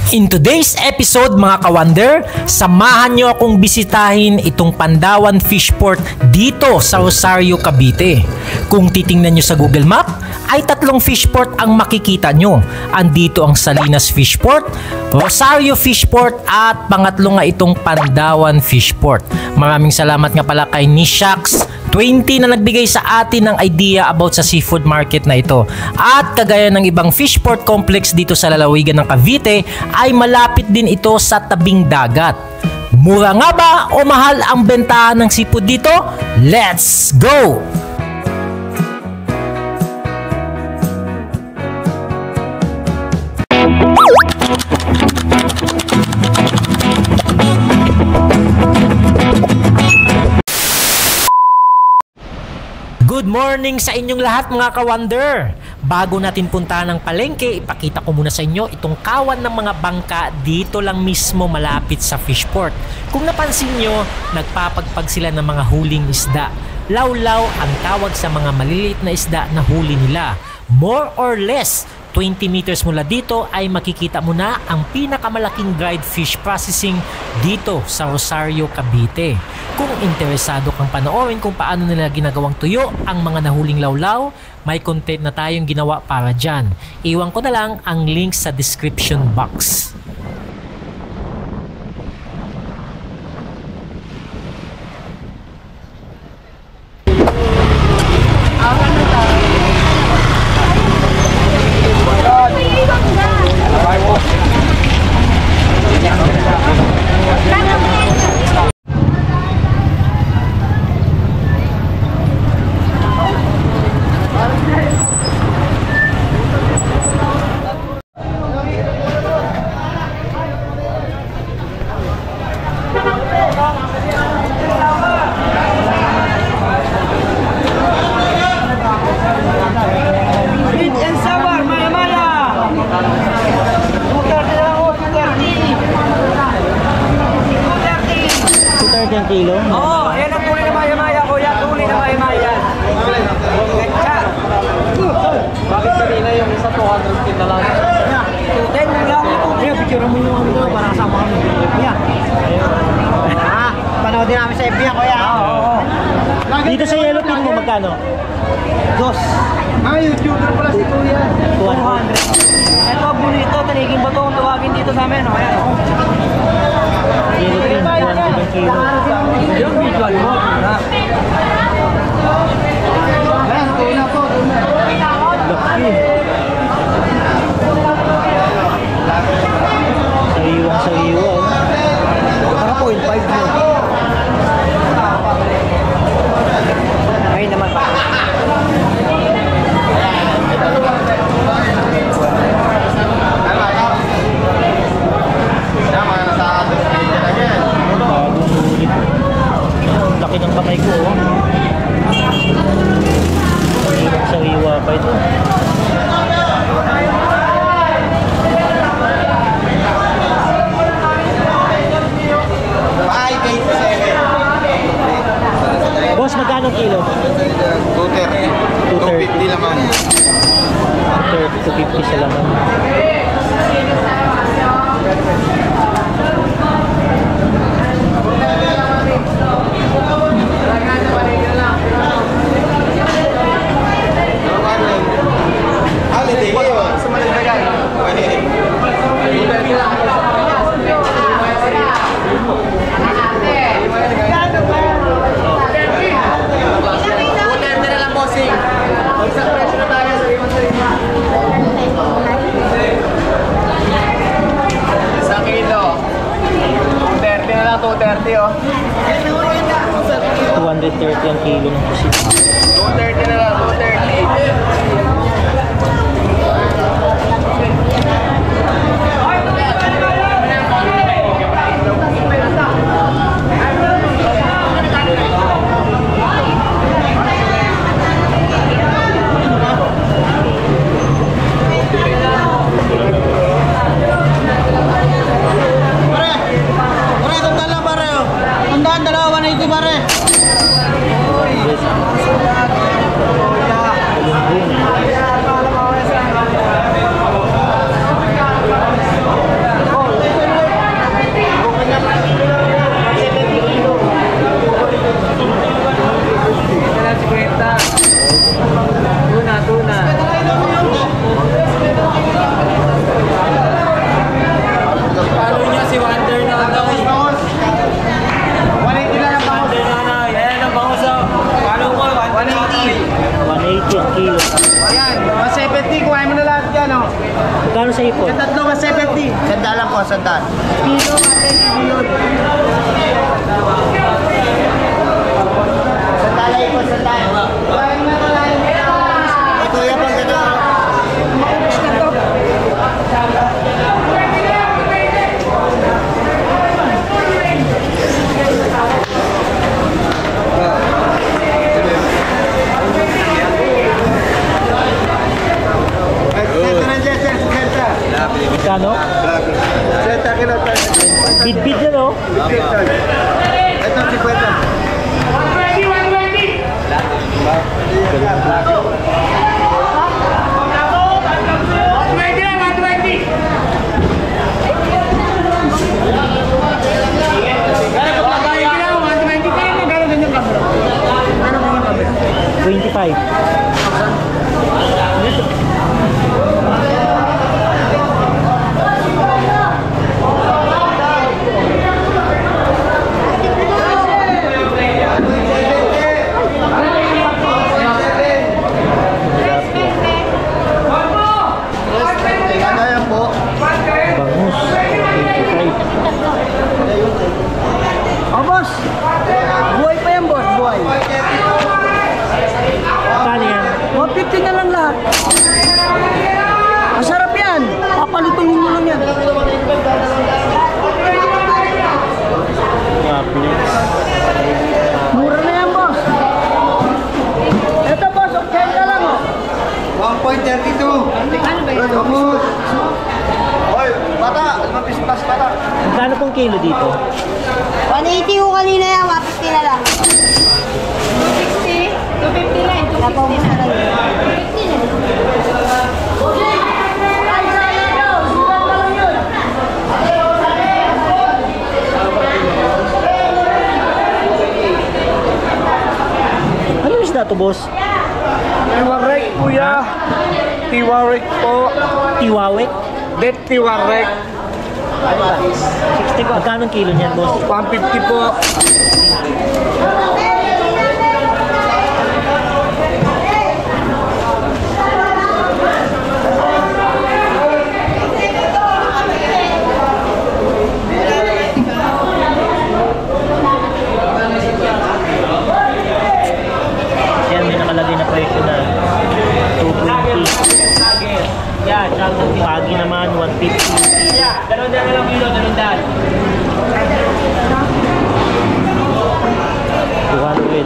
In today's episode mga ka-wonder, samahan nyo akong bisitahin itong Pandawan Fishport dito sa Rosario, Cavite. Kung titingnan nyo sa Google Map, ay tatlong fishport ang makikita nyo. Andito ang Salinas Fishport, Rosario Fishport at pangatlo nga itong Pandawan Fishport. Maraming salamat nga pala kay Nishax 20 na nagbigay sa atin ng idea about sa seafood market na ito. At kagaya ng ibang fishport complex dito sa lalawigan ng Cavite, ay malapit din ito sa tabing dagat. Mura nga ba o mahal ang bentahan ng seafood dito? Let's go! Good morning sa inyong lahat mga ka-wonder! Bago natin puntahan ang palengke, ipakita ko muna sa inyo itong kawan ng mga bangka dito lang mismo malapit sa fishport. Kung napansin nyo, nagpapagpag sila ng mga huling isda. Lawlaw ang tawag sa mga maliliit na isda na huli nila. More or less, 20 meters mula dito ay makikita mo na ang pinakamalaking dried fish processing dito sa Rosario, Cavite. Kung interesado kang panoorin kung paano nila ginagawang tuyo ang mga nahuling lawlaw, may content na tayong ginawa para dyan. Iwan ko na lang ang link sa description box. Kilo? Oo, yan ang tuli na maya-maya, kuya. Tuli na maya-maya. Gancha. Bakit kanina yung isa 200 na lang? 210 na lang. Kaya picture mo yung ano para kasama kami. Kuya. Panoodin namin sa FB yan, kuya. Oo. Dito sa yellow pin mo, magkano? Dos. YouTuber pala si kuya. 200. Ito, bonito. Tanigin ba ito kung tawagin dito sa amin? Ayan, o. Yellow pin, 200 kilo. Yung visual mo. Ayan, tuna po. Laki. Sariwang-sariwa. Mga 0.5 mo. Ayun naman pa. Laki ng kamay ko, oh. Sariwa pa ito. Boss, magkano kilo? 230. 250 laman. 250 sa laman. Holiday kayo. Sumalagay. Isang kilo. 230 na lang, 230 oh. 230 ang kilo ng pusit. 230 na lang, 230. Tandaan, 280 pare. 150 ang kilo. Ayan, 170, kuhain mo na lahat yan, oh. Magkano sa hipon? Yung tatlo, 170. Sandaan lang po, sandaan. Kilo, kilo. Sandaan lang po, sandaan. Kuhain mo na lang. Ito yan, pag ito. Maubos na to. Magkano? Bid-bid yan, oh. Ito, 50. Oh, boss. Buhay pa yan, boss. Buhay. Magkano yan? 150 na lang lahat. Masarap yan. Papalutungin mo lang yan. Mura na yan, boss. Ito, boss. 80 lang, oh. 1.32. Vamos. Oy, bata, 5 piso plus bata. Magkano pong kilo dito? 180 ko kanina yan, 150 na lang. 260? 250 na yun, 250 na. 250 na. Ano yung isda to, boss? Tiwarek, kuya. Tiwarek po. Tiwawek? Det tiwarek. 60 pa. Magkano ang kilo niyan, boss? 150 po. Yan, may nakalagay na presyo na 220. Pagi naman, 150. Dalawang daan na lang kilo, dalawang daan. 200.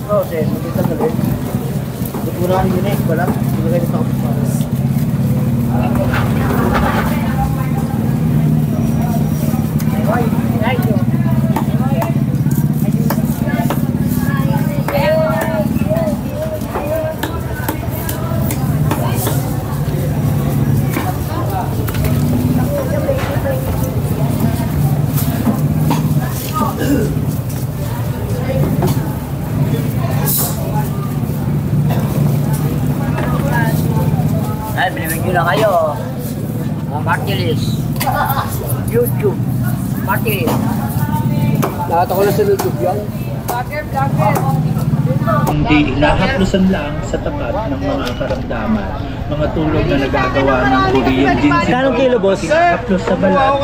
Process, magkita na rin. Mura rin yun eh, wala. Ilagay nito ako. Ay, binibigyan na kayo. Martilis. YouTube. Martilis. Lahat ako na sa YouTube yan. Hindi nahaplusan lang sa tapat ng mga karamdaman, mga tulog na nagagawa ng Korean ginseng. Magkano kilo, boss? Haplos sa balat,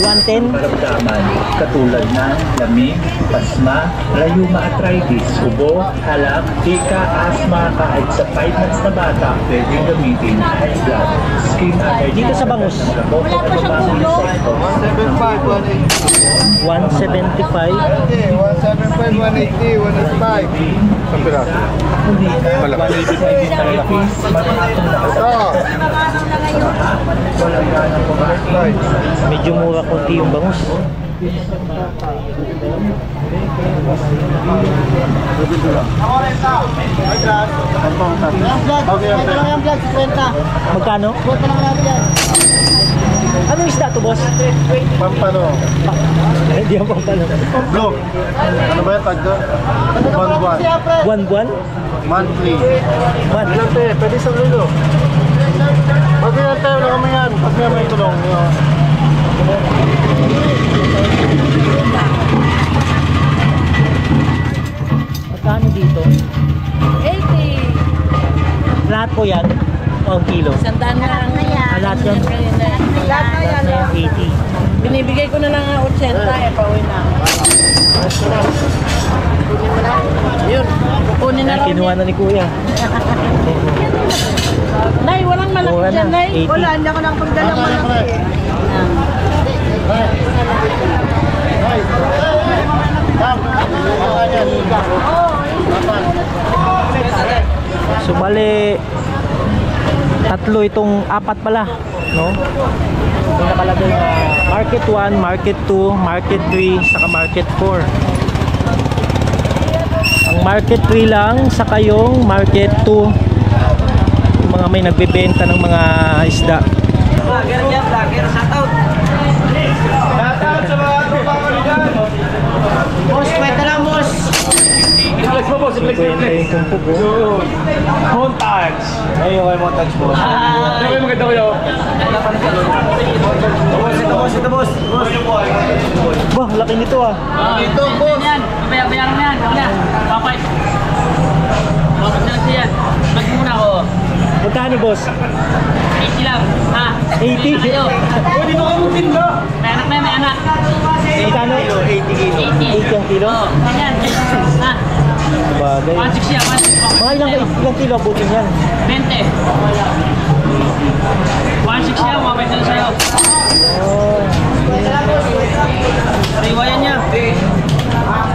110? karamdaman katulad ng lamig, pasma, rheuma arthritis, ubo, halak, tika, asma, kahit sa 5 months na bata, pwedeng gamitin high blood, skin allergy. Dito sa bangus? Wala pa siyang ulo. 175, 175? 180, 185. Sa piraso. Malaki. 185 matatong lakas. Walang ganang kumain. Medyo mura konti yung bangus. Magkano? Anong isda to, boss? Pampano. Hindi ang pampano. Blue. Ano ba yung tag doon? Buwan-buwan. Buwan-buwan? Monthly. Buwan. Pwede sa ulo. Pag yan tayo na kami yan. Pag Kaya may tulong. Magkano dito? 80. Lahat po yan? O ang kilo? Sandaan na lang. Lahat yan? Lahat na yan. Lahat na yan, 80. Binibigay ko na lang ang 80 pauwi na. Yun, kukunin na Ay, lang. kinuha na ni Kuya. Nay, walang malaki Mura dyan, na, Nay. 80. Wala, hindi ako nang pagdalang malaki. Sumali tatlo itong apat pala, no? Yung nakalagay na Market 1, Market 2, Market 3, saka Market 4. Ang Market 3 lang, saka yung Market 2. Yung mga may nagbebenta ng mga isda. Vlogger yan, vlogger. Shoutout. Shoutout sa mga tropa ko dyan. Boss, kwenta lang, boss. I-flex mo, boss. I-flex mo, i-flex. Montage. Ay, okay, montage, boss. Ay, maganda ko yun. Ito, boss. Bah, laki nito ah. Ito, boss. Yan, bayaran mo yan. Yan, papay. Bakit na lang siya. Mag muna ako. Magkano, boss? 80 lang. Ha? 80? Kayo. Pwede mo kang magtinda. May anak na, may anak. Magkano? 80 kilo. 80. 80 ang kilo? Oo, ganyan. Ha? Bagay. 160 yan, 160. Mga ilang kilo abutin yan? 20. 160 yan, mabait na lang sa'yo. Oh. Riwayan niya.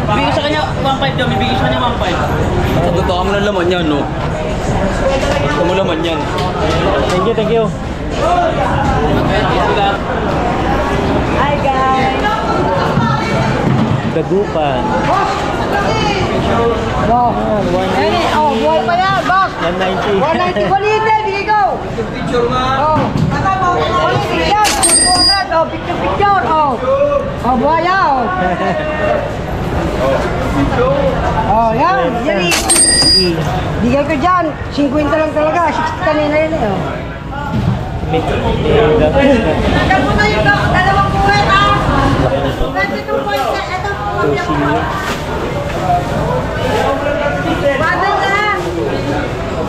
Bibigay sa kanya 1.5 daw, bibigay sa kanya 1.5. Totoo mo ng laman yan, no? Gusto mo laman yan. Thank you. Hi guys! Dagupan. Oh, buhay pa yan, boss. 190. 190 kulitin, sige go. Picture nga. Oh. Kulitin yan. 200, oh, picture. Oh. Oh, buhaya, oh. Oh, yan. Yan eh. Bigay ko dyan. 50 lang talaga. 60 kanina yun eh, oh. Tagal mo na yung dalawang buhay, ha? 22 points. Ito, mabiyak ko. Bagal na.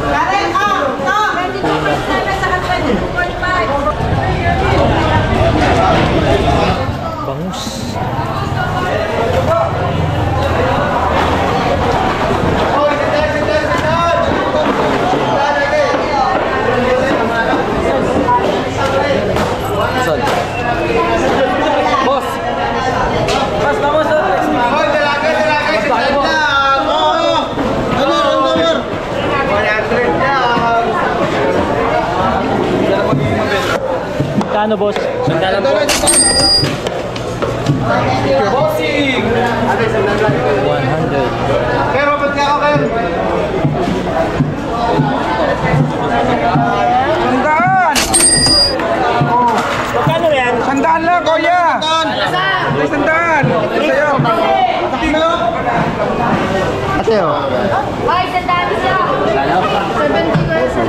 Karen, ah! No! 22.7 sa 22.5. Bangus. Boss! Basta mo, sir. Hoy, dalaga. Magkano, boss? Sandalan po. Bossing! 100. Pero ba't ka ako kayo? Sandaan! Magkano yan? Sandaan lang, kuya! May sandaan! Ito sa'yo! Ay, sa dami siya. 70 ko yung sa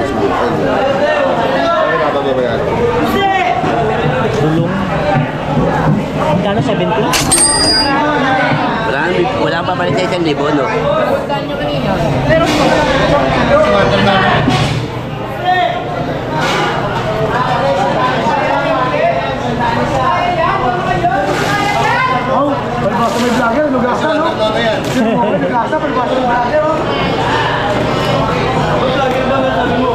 Dulong. Magkano? 70? Wala pa palit sa 1,000, no? Palibasa may vlogger, lugasa, no? Lugasa, palibasa may vlogger, no? Vlogger ba na sabi mo?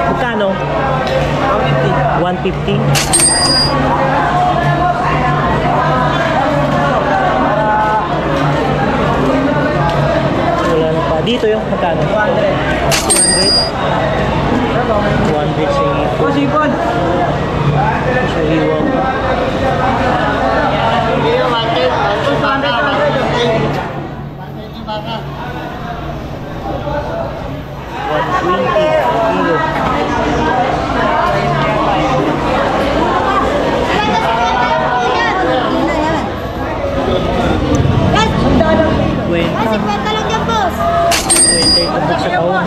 Magkano? 150. 150? Wala na pa. Dito yung magkano? 200. 200 sa ito. Sipon! Sa hiwang. Kasi kwenta lang dyan, boss. 20 tumbok sa taon.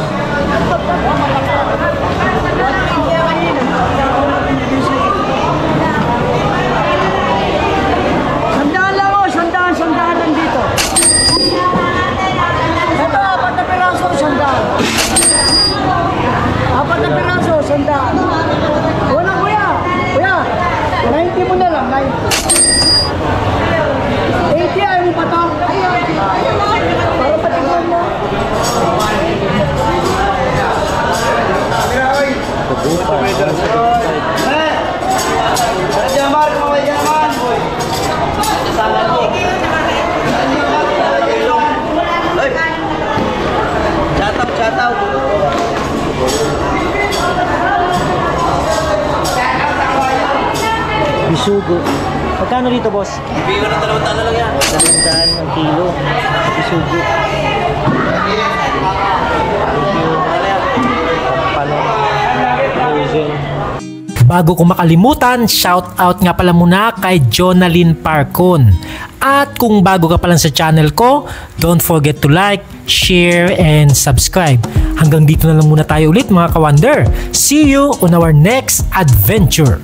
Sandaan lang o, sandaan lang dito. Ito, 4 na piraso, sandaan. 4 na piraso, sandaan. Wala, kuya. Kuya, 90 mo na lang, 90. 80, ayaw mo pa to? Para patignan mo. Bisugo. Magkano dito, boss? Bigyan ng 200 na lang yan. 200 ang kilo. Bisugo. Bago ko makalimutan, shout out nga pala muna kay Jonalyn Parcon. At kung bago ka pa lang sa channel ko, don't forget to like, share, and subscribe. Hanggang dito na lang muna tayo ulit mga ka-wonder. See you on our next adventure.